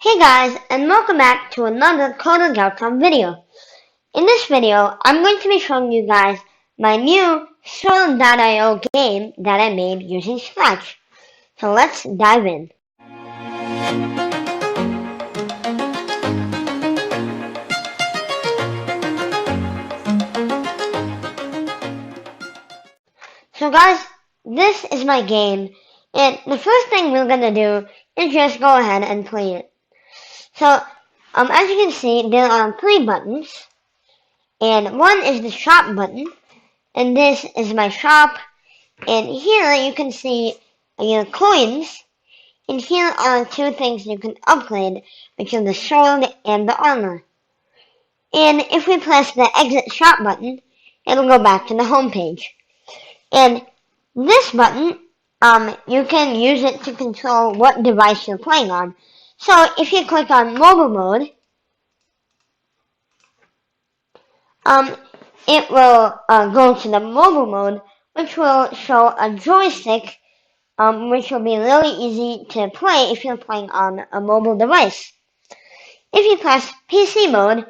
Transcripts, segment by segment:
Hey guys, and welcome back to another code.com video. In this video, I'm going to be showing you guys my new Swirl.io game that I made using Scratch. So let's dive in. So guys, this is my game, and the first thing we're gonna do is just go ahead and play it. So, as you can see, there are 3 buttons, and one is the shop button, and this is my shop, and here you can see your coins, and here are 2 things you can upgrade, which are the sword and the armor. And if we press the exit shop button, it'll go back to the home page. And this button, you can use it to control what device you're playing on. So if you click on mobile mode, it will go to the mobile mode, which will show a joystick, which will be really easy to play if you're playing on a mobile device. If you press PC mode,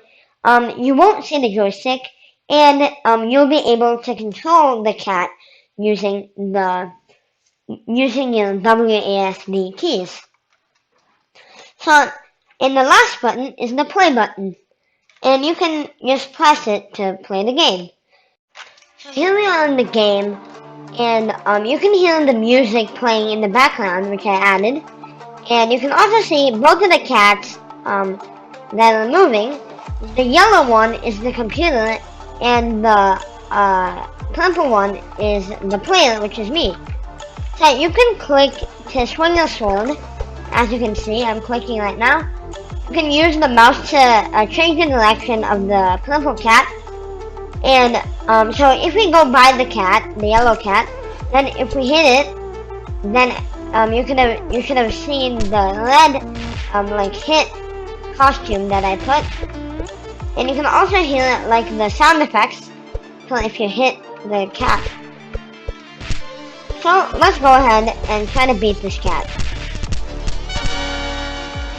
you won't see the joystick, and you'll be able to control the cat using your WASD keys. So, in the last button is the play button, and you can just press it to play the game. So here we are in the game, and you can hear the music playing in the background, which I added, and you can also see both of the cats that are moving. The yellow one is the computer, and the purple one is the player, which is me. So you can click to swing your sword. As you can see, I'm clicking right now. You can use the mouse to change the direction of the purple cat. And so if we go by the cat, the yellow cat, then if we hit it, then you should have seen the red hit costume that I put. And you can also hear the sound effects so if you hit the cat. So let's go ahead and try to beat this cat.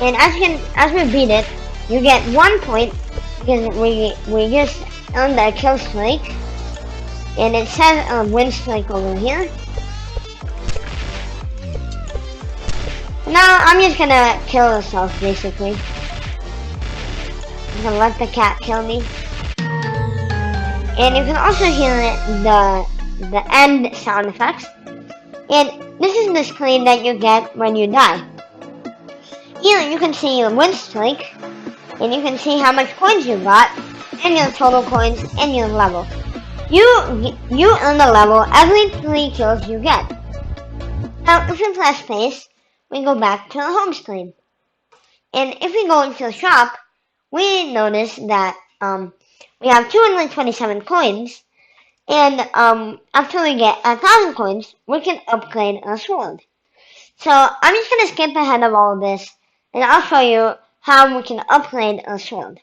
And as we beat it, you get 1 point because we just earned a kill streak, and it says a win streak over here. Now I'm just gonna kill myself basically. I'm gonna let the cat kill me. And you can also hear the end sound effects. And this is the screen that you get when you die. Here you can see your win streak, and you can see how much coins you got, and your total coins, and your level. You earn a level every 3 kills you get. Now if we press space, we go back to the home screen. And if we go into the shop, we notice that we have 227 coins, and after we get 1,000 coins, we can upgrade our sword. So I'm just going to skip ahead of all of this, and I'll show you how we can upgrade our sword.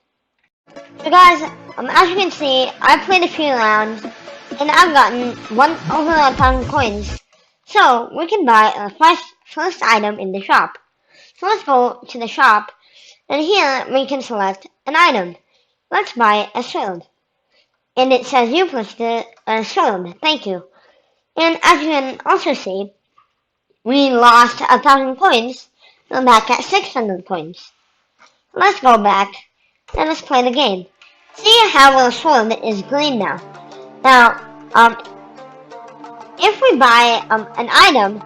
So guys, as you can see, I played a few rounds, and I've gotten over 1,000 coins. So we can buy our first item in the shop. So let's go to the shop, and here we can select an item. Let's buy a sword. And it says you pushed a sword, thank you. And as you can also see, we lost 1,000 coins. We're back at 600 coins. Let's go back and let's play the game. See how our sword is green now. Now, if we buy an item,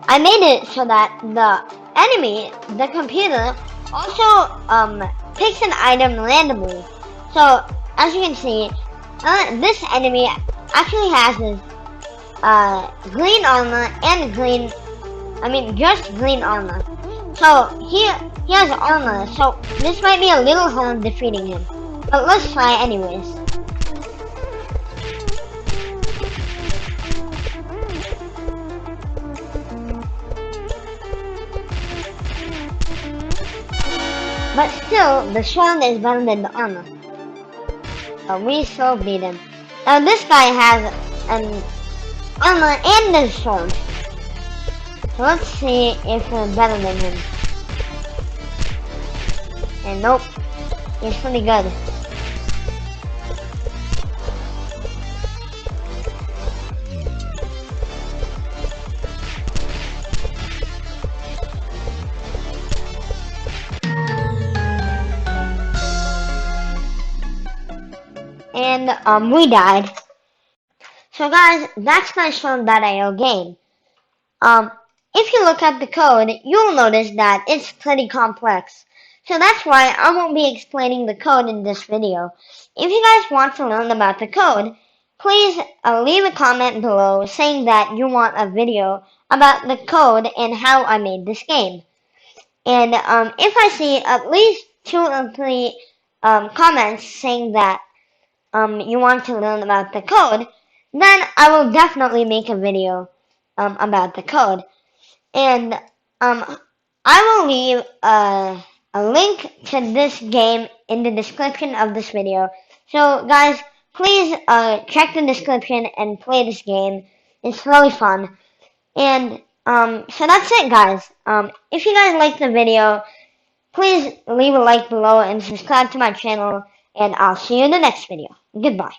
I made it so that the enemy, the computer, also picks an item randomly. So as you can see, this enemy actually has his green armor and just green armor. So he has armor, so this might be a little hard defeating him. But let's try anyways. But still, the sword is better than the armor. So we still beat him. Now this guy has an armor and a sword. So let's see if we're better than him. And nope, it's pretty good. And we died. So guys, that's my show.io game. If you look at the code, you'll notice that it's pretty complex. So that's why I won't be explaining the code in this video. If you guys want to learn about the code, please leave a comment below saying that you want a video about the code and how I made this game. And if I see at least 2 or 3 comments saying that you want to learn about the code, then I will definitely make a video about the code. And I will leave a link to this game in the description of this video. So guys, please check the description and play this game. It's really fun. And so that's it, guys. If you guys liked the video, please leave a like below and subscribe to my channel. And I'll see you in the next video. Goodbye.